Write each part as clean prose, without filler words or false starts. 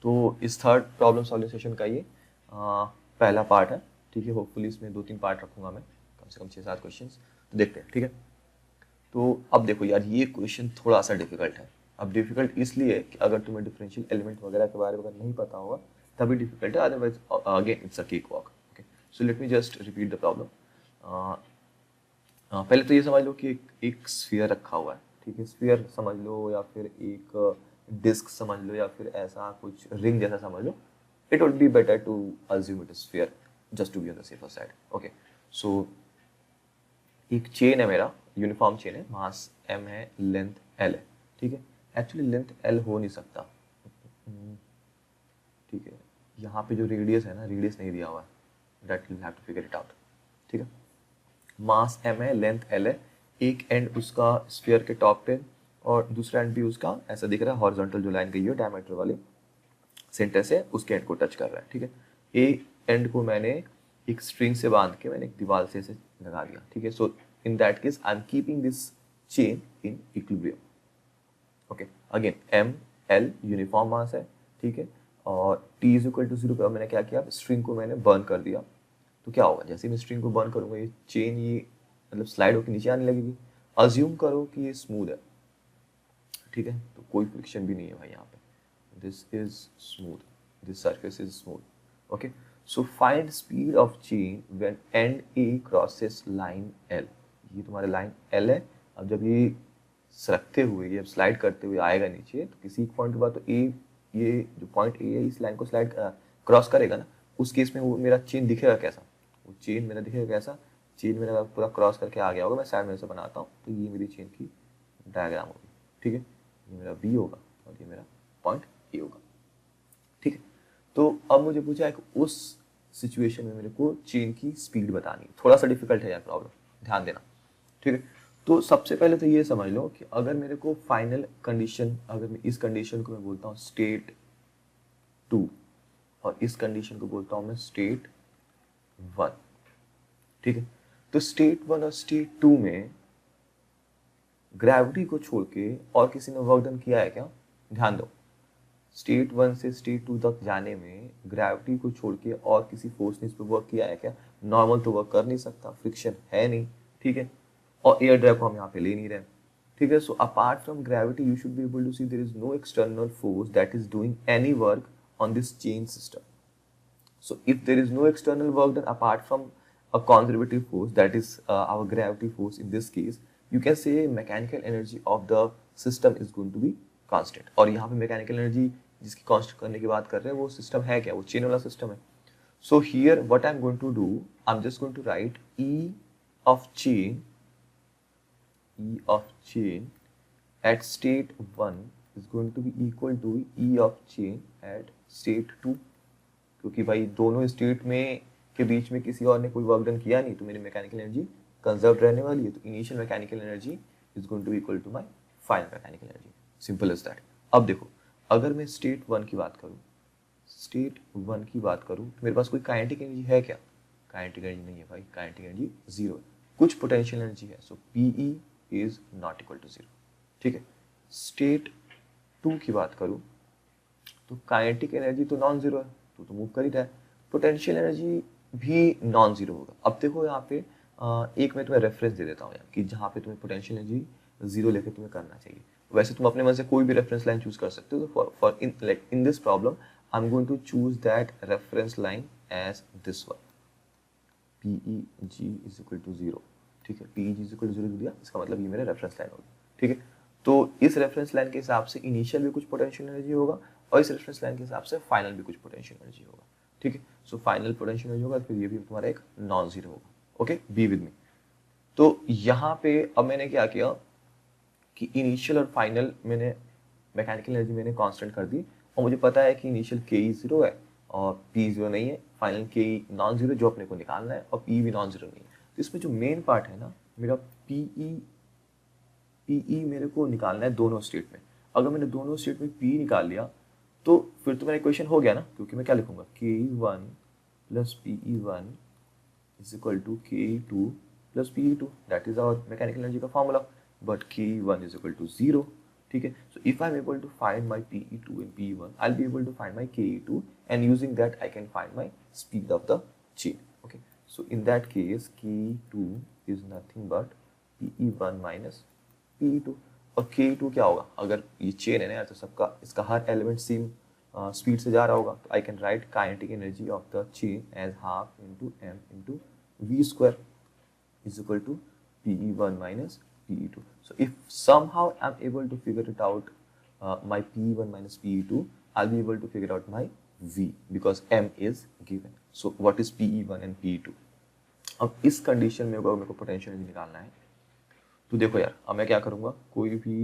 तो इस third problem solving session का ये पहला पार्ट है, ठीक है। होपफुली इसमें 2-3 पार्ट रखूंगा मैं, कम से कम 6-7 क्वेश्चन, तो देखते हैं, ठीक है। तो अब देखो यार, ये क्वेश्चन थोड़ा सा डिफिकल्ट है। अब डिफिकल्ट इसलिए कि अगर तुम्हें डिफरेंशियल एलिमेंट वगैरह के बारे में अगर नहीं पता होगा तभी डिफिकल्ट है, otherwise again it's a cake walk. Okay, so let me just repeat the problem. पहले तो ये समझ लो कि एक स्फीयर रखा हुआ है, ठीक है। स्फीयर समझ लो या फिर एक डिस्क समझ लो या फिर ऐसा कुछ रिंग जैसा समझ लो। It would be better to assume it is sphere just to be on the safer side. Okay, so एक चेन है मेरा, यूनिफॉर्म चेन है, मास m है, लेंथ l है, ठीक है। एक्चुअली लेंथ l हो नहीं सकता, ठीक है। यहाँ पे जो रेडियस है ना, रेडियस नहीं दिया हुआ है, that will have to figure it out, ठीक है। मास m है, लेंथ l है, एक एंड उसका स्फीयर के टॉप पे और दूसरा एंड भी उसका ऐसा दिख रहा है, हॉरिजॉन्टल जो लाइन गई है डायमीटर वाली सेंटर से उसके एंड को टच कर रहा है, ठीक है। ए एंड को मैंने एक स्ट्रिंग से बांध के मैंने एक दीवार से ऐसे लगा दिया, ठीक है। So in that case I am keeping this chain in equilibrium. Okay, again M L uniform mass है, ठीक है। और टी इज इक्वल टू 0 पे मैंने क्या किया, स्ट्रिंग को मैंने बर्न कर दिया। तो क्या होगा, जैसे मैं स्ट्रिंग को बर्न करूंगा ये चेन ये मतलब स्लाइड होकर नीचे आने लगेगी। अज्यूम करो कि ये स्मूथ है, ठीक है, तो कोई फ्रिक्शन भी नहीं है भाई यहाँ पे। this is smooth, this surface is smooth. Okay, so find speed of chain when end A crosses line L. ये तुम्हारे लाइन L है। अब जब ये सरकते हुए, ये स्लाइड करते हुए आएगा नीचे, तो किसी पॉइंट के बाद तो A, ये जो पॉइंट A है इस लाइन को स्लाइड क्रॉस करेगा ना, उस केस में वो मेरा चेन दिखेगा कैसा, वो चेन मेरा दिखेगा कैसा, चेन मेरा पूरा क्रॉस करके आ गया होगा। मैं साइड में से बनाता हूँ, तो ये मेरी चेन की डायग्राम होगी, ठीक है। ये मेरा B होगा और ये मेरा पॉइंट A होगा, ठीक है। तो अब मुझे पूछा है कि उस सिचुएशन में मेरे को चेन की स्पीड बतानी है। थोड़ा सा डिफिकल्ट है यार प्रॉब्लम, ध्यान देना, ठीक है। तो सबसे पहले तो ये समझ लो कि अगर मेरे को फाइनल कंडीशन, अगर मैं इस कंडीशन को मैं बोलता हूँ स्टेट 2 और इस कंडीशन को बोलता हूँ मैं स्टेट 1, ठीक है। तो स्टेट 1 और स्टेट 2 में ग्रेविटी को छोड़ के और किसी ने वर्क डन किया है क्या? ध्यान दो, स्टेट 1 से स्टेट 2 तक जाने में ग्रेविटी को छोड़ के और किसी फोर्स ने इस पर वर्क किया है क्या? नॉर्मल तो वर्क कर नहीं सकता, फ्रिक्शन है नहीं, ठीक है। और एयर ड्राइव को हम यहाँ पे ले नहीं रहे, ठीक है। So apart from gravity you should be able to see there is no external force that is doing any work on this chain system. So if there is no external work done apart from a conservative force, that is our gravity force in this case, you can say mechanical energy of the system is going to be constant. और यहाँ पे mechanical energy जिसकी constant करने की बात कर रहे हैं वो system है क्या? वो chain वाला system है. So here what I'm going to do, I'm just going to write E of chain at state 1 is going to be equal to E of chain at state 2. क्योंकि भाई दोनों state में के बीच में किसी और ने कोई वर्क डन किया नहीं, तो मेरी मैकेनिकल एनर्जी कंजर्व रहने वाली है। तो initial mechanical energy is going to be equal to my final mechanical energy, simple is that. अब देखो, अगर मैं स्टेट 1 की बात करूं, तो मेरे पास कोई काइनेटिक एनर्जी है क्या? काइनेटिक एनर्जी नहीं है भाई, काइनेटिक एनर्जी 0 है। कुछ पोटेंशियल एनर्जी है, so PE is not equal to 0, ठीक है। स्टेट 2 की बात करूं तो काइनेटिक एनर्जी तो नॉन जीरो है, तो मूव कर ही रहा है। पोटेंशियल एनर्जी भी नॉन जीरो होगा। अब देखो यहाँ पे एक मैं तुम्हें रेफरेंस दे देता हूँ यार, कि जहाँ पे तुम्हें पोटेंशियल एनर्जी 0 लेके तुम्हें करना चाहिए। वैसे तुम अपने मन से कोई भी रेफरेंस लाइन चूज कर सकते हो। तो for in this problem I am going to choose that reference line as this one, PEG is equal to 0, ठीक है। PEG इज इक्वल टू 0 दिया, इसका मतलब ये मेरा रेफरेंस लाइन होगी, ठीक है। तो इस रेफरेंस लाइन के हिसाब से इनिशियल भी कुछ पोटेंशियल एनर्जी होगा और इस रेफरेंस लाइन के हिसाब से फाइनल भी कुछ पोटेंशियल एनर्जी होगा, ठीक है। सो फाइनल पोटेंशियल एनर्जी होगा, फिर ये भी तुम्हारा एक नॉन जीरो होगा। Okay, be with me. तो यहाँ पे अब मैंने क्या किया कि इनिशियल और फाइनल मैंने मैकेनिकल एनर्जी मैंने कांस्टेंट कर दी, और मुझे पता है कि इनिशियल के 0 है और पी 0 नहीं है, फाइनल के नॉन जीरो जो अपने को निकालना है, और पी भी नॉन जीरो नहीं है। तो इसमें जो मेन पार्ट है ना मेरा, पीई मेरे को निकालना है दोनों स्टेट में। अगर मैंने दोनों स्टेट में पी निकाल लिया तो फिर तो मेरा इक्वेशन हो गया ना, क्योंकि मैं क्या लिखूंगा, ke1 plus pe1 is equal to ke2 plus pe2, that is our mechanical energy का formula. But ke1 is equal to 0, ठीक है. So if I am able to find my PE2 and PE1, I will be able to find my KE2 and using that I can find my speed of the chain. Okay, so in that case KE2 is nothing but PE1 minus PE2. और KE2 क्या होगा, अगर ये chain है ना तो सबका इसका हर एलिमेंट सेम स्पीड से जा रहा होगा, तो I can write kinetic energy of the chain as half into m into v square is equal to PE1 minus PE2. So if somehow I'm able to figure it out, my PE1 minus PE2, I'll be able to figure out my V because M is given. So what is PE1 and PE2? अब इस condition में मेरे को potential energy निकालना है. तो देखो यार, अब मैं क्या करूँगा, कोई भी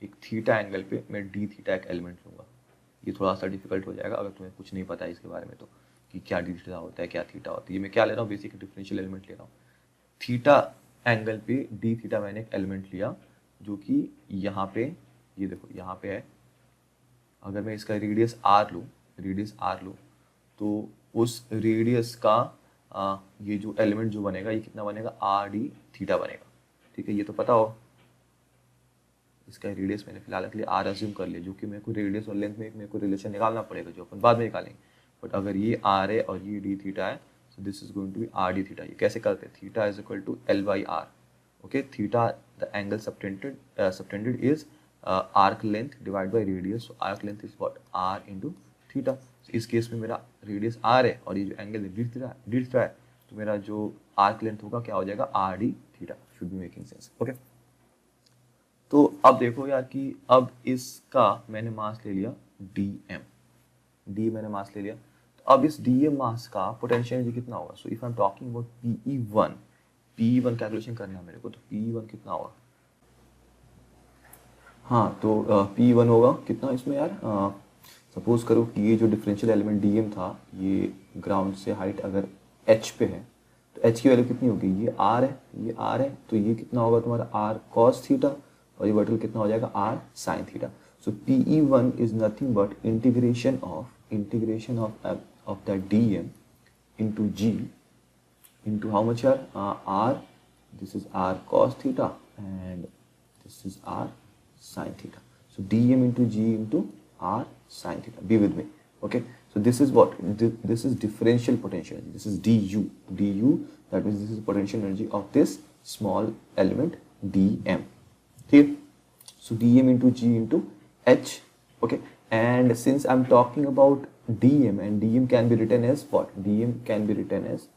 एक थीटा एंगल पे मैं डी थीटा एक एलिमेंट लूँगा. ये थोड़ा सा डिफिकल्ट हो जाएगा अगर तुम्हें कुछ नहीं पता है इसके बारे में, तो कि क्या डी थीटा होता है, क्या थीटा होती है. ये मैं क्या ले रहा हूँ, बेसिक डिफरेंशियल एलिमेंट ले रहा हूँ. थीटा एंगल पे डी थीटा मैंने एक एलिमेंट लिया जो कि यहाँ पे, ये देखो यहाँ पे है. अगर मैं इसका रेडियस आर लूँ तो उस रेडियस का ये जो एलिमेंट जो बनेगा ये कितना बनेगा, आर डी थीटा बनेगा. ठीक है, ये तो पता हो. इसका रेडियस मैंने फिलहाल के लिए आर अज्यूम कर लिया, जो कि मेरे को रेडियस और लेंथ में मेरे को रिलेशन निकालना पड़ेगा जो अपन बाद में निकालेंगे. बट अगर ये आर है और ये डी थीटा है, so this is going to be r d theta. ये कैसे करते हैं, theta is equal to l by r. Okay, theta the angle subtended is arc length divide by radius. So arc length is what, r into theta. इस case में मेरा radius are है और ये जो एंगल है डी थीटा है, तो मेरा जो आर्क लेंथ होगा क्या हो जाएगा, are d theta. Should be making sense. Okay, तो अब देखो यार कि अब इसका मैंने मास ले लिया dm, डी मैंने मास ले लिया. तो अब इस dm मास का पोटेंशियल एनर्जी कितना होगा. सो if I am talking about PE1 calculation करना है मेरे को, तो PE1 कितना होगा. हाँ, तो PE1 होगा कितना इसमें यार, सपोज करो कि ये जो डिफरेंशियल एलिमेंट dm था, ये ग्राउंड से हाइट अगर h पे है, तो h की वैल्यू कितनी होगी, ये r है, तो ये कितना होगा तुम्हारा r cos थीटा, और ये वर्टिकल कितना हो जाएगा, r sin theta. So PE1 is nothing but integration of that dm into g into how much here, r, this is r cos theta and this is r sin theta. So dm into g into r sin theta. Be with me. Okay, so this is what, this is differential potential energy. This is du, that means this is potential energy of this small element dm. Okay, so dm into g into h. Okay, and since I'm talking about dm, and dm can be written as what, dm can be written as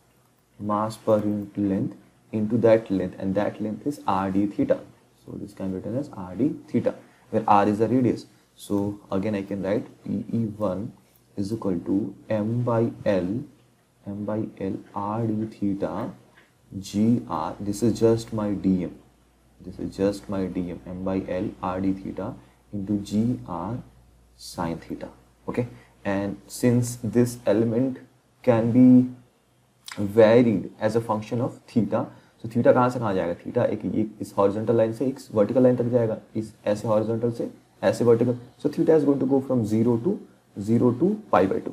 mass per unit length into that length, and that length is rd theta. So this can be written as rd theta, where r is the radius. So again I can write PE1 is equal to m by l rd theta gr. This is just my dm, m by l rd theta into gr sin theta. Okay, and since this element can be varied as a function of theta, so theta कहाँ से कहाँ जाएगा, theta एक इस horizontal line से एक vertical line तक जाएगा, इस ऐसे हॉरिजॉन्टल से ऐसे vertical. So theta is going to go from 0 to pi by 2.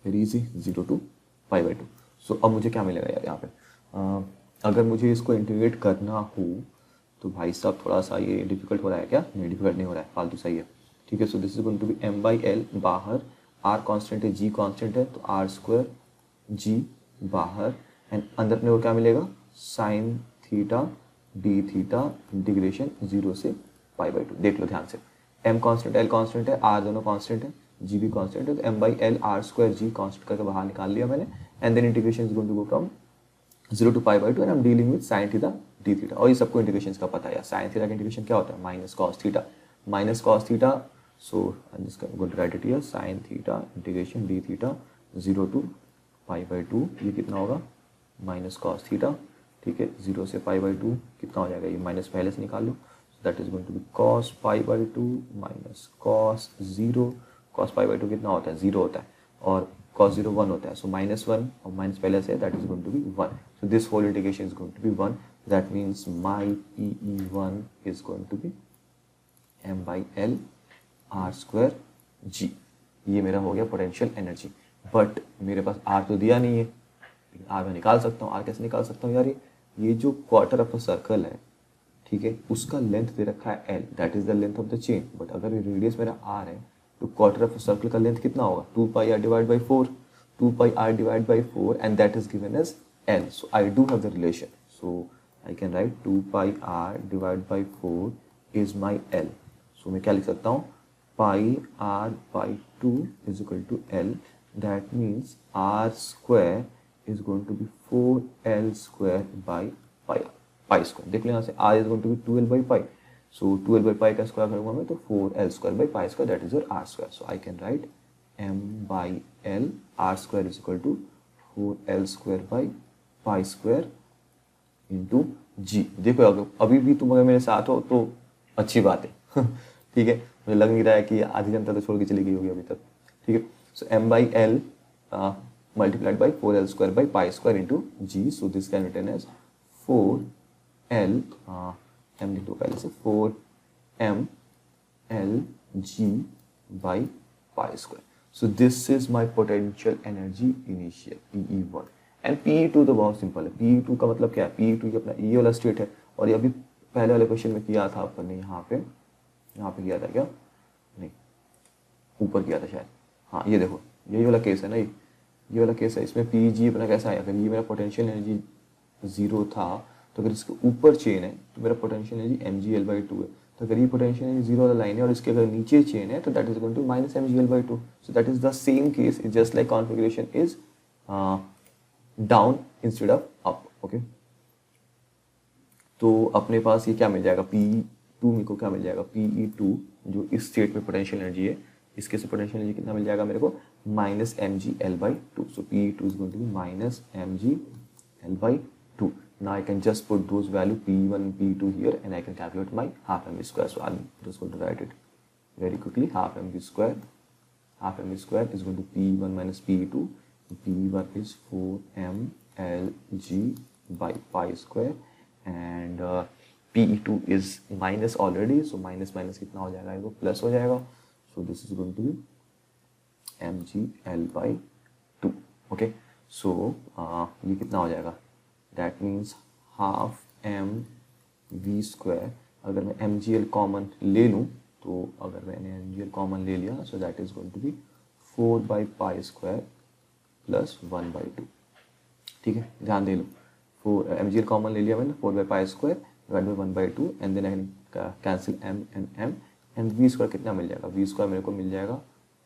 Very easy, 0 to pi by 2. So अब मुझे क्या मिलेगा यार यहाँ पे, अगर मुझे इसको इंटीग्रेट करना हो तो भाई साहब थोड़ा सा ये डिफिकल्ट हो रहा है क्या, नहीं डिफिकल्ट नहीं हो रहा है, फालतू सही है. ठीक है, so this is going to be m by l, बाहर r कांस्टेंट है, g कांस्टेंट है, तो r स्क्वायर g बाहर, एंड अंदर अपने को क्या मिलेगा, sine theta d theta integration 0 से पाई बाई 2. देख लो ध्यान से, m कांस्टेंट l कांस्टेंट है, r दोनों कांस्टेंट है, g भी कांस्टेंट है, तो m by l r square g constant करके बाहर निकाल लिया मैंने, and then integration is going to go from 0 to pi by 2, and I am dealing with sine theta d theta. और ये सबको इंटीग्रेशन का पता है, साइन थीटा का इंटीग्रेशन क्या होता है, minus cos theta. So I am just going to write it here, sine theta integration d theta 0 to pi by 2, ये कितना होगा, माइनस कॉस थीटा. ठीक है, 0 से पाई बाई 2 कितना हो जाएगा, ये माइनस पहले से निकाल लो. So that is going to be cos pi by 2 minus cos 0. Cos pi by 2 कितना होता है, 0 होता है, और cos 0 1 होता है. सो -1 और माइनस पहले से, that is going to be 1. So this whole integration is going to be 1. That means my PE1 is going to be m by l r square g. ये मेरा हो गया पोटेंशियल एनर्जी. बट मेरे पास r तो दिया नहीं है, लेकिन r मैं निकाल सकता हूँ. r कैसे निकाल सकता हूँ यार, ये जो क्वार्टर ऑफ अ सर्कल है, ठीक है, उसका लेंथ दे रखा है L, that is the length of the chain, but अगर रेडियस मेरा आर है तो क्वार्टर ऑफ सर्कल का लेंथ कितना होगा, 2 pi R divide by 4, 2 pi R divide by 4 and that is given as L. So I do have the relation, so I can write 2 pi R divide by 4 is my L. सो मैं क्या लिख सकता हूँ, पाई are by 2 is equal to l, that means r square is going to be 4l square by pi square. देख लो यहाँ से r is going to be 2l by pi. So 2l by pi का square करूँगा मैं तो 4l square by pi square, that is your r square. So I can write m by l r square is equal to 4l square by pi square into g. देखो अभी भी तुम अगर मेरे साथ हो तो अच्छी बात है. ठीक है, मुझे लग नहीं रहा है कि आधी जनता तो छोड़ के चली गई होगी अभी तक. ठीक है, so m by l multiplied by 4l square by pi square into g. So this can be written as 4l m लिख दो पहले से 4m l g by pi square. So this is my potential energy initial PE1 and PE2 तो बहुत simple है. PE2 का मतलब क्या है, PE2 ये अपना ये वाला स्टेट है और ये अभी पहले वाले क्वेश्चन में किया था अपन ने, यहाँ पे किया था क्या, नहीं ऊपर किया था शायद. हाँ ये देखो यही वाला केस है ना, ये वाला केस है. इसमें पी जी अपना कैसा है, अगर ये मेरा पोटेंशियल एनर्जी 0 था तो अगर इसके ऊपर चेन है तो मेरा potential energy m g l by 2 है. तो अगर ये पोटेंशियल एनर्जी 0 वाला लाइन है और इसके अगर नीचे चेन है तो that is going to minus m g l by 2. So that is the same case, is just like configuration is down instead of up. Okay, तो अपने पास ये क्या मिल जाएगा, पी2 मेरे को क्या मिल जाएगा, PE2 जो इस स्टेट में पोटेंशियल एनर्जी है इसके से पोटेंशियल एनर्जी कितना मिल जाएगा मेरे को, minus m g l by 2. So PE2 is going to be minus m g l by 2. Now I can just put those value P1 and P2 here and I can calculate my half mv square. So I'm just going to write it very quickly. Half mv square is going to P1 minus P2. P1 is 4mLg by pi square and PE2 is minus already. So minus minus कितना हो जाएगा, वो plus हो जाएगा. So this is going to be mgl by 2. Okay, so ये कितना हो जाएगा, that means half m v square. अगर मैं mgl कॉमन ले लूँ तो अगर मैंने mgl कॉमन ले लिया so that is going to be 4 by pi square plus 1 by 2. ठीक है, ध्यान दे लो, mgl कॉमन ले लिया मैंने 4 by pi square divided by 1 by 2 and then I can cancel m and m and v square कितना मिल जाएगा, v square मेरे को मिल जाएगा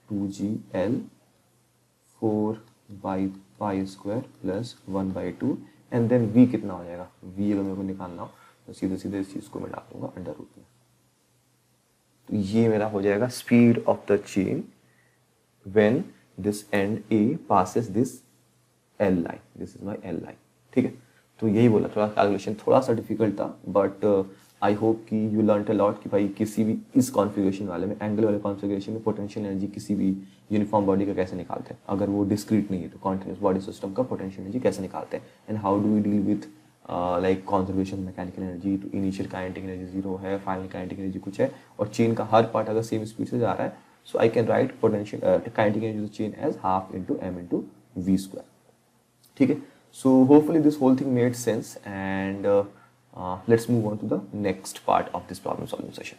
2gl 4 by pi square plus 1 by 2 and then v कितना हो जाएगा, v अगर मेरे को निकालना हो तो सीधे सीधे इस चीज़ को मैं डाल दूंगा अंडर रूट में. तो ये मेरा हो जाएगा speed of the chain when this and a passes this l line. This is my l line. ठीक है, तो यही बोला, थोड़ा कैलकुलेशन थोड़ा सा डिफिकल्ट था बट आई होप कि यू लर्न अ लॉट कि भाई किसी भी इस कॉन्फ़िगरेशन वाले में, एंगल वाले कॉन्फ़िगरेशन में पोटेंशियल एनर्जी किसी भी यूनिफॉर्म बॉडी का कैसे निकालते हैं, अगर वो डिस्क्रीट नहीं है तो कॉन्टिन्यूस बॉडी सिस्टम का पोटेंशियल एनर्जी कैसे निकालते हैं and how do we deal with like conservation mechanical energy. तो इनिशियल काइनेटिक एनर्जी 0 है, फाइनल काइनेटिक एनर्जी कुछ है और चेन का हर पार्ट अगर सेम स्पीड से जा रहा है so I can write potential kinetic energy of the chain as half into m into v square. ठीक है, so hopefully this whole thing made sense and let's move on to the next part of this problem solving session.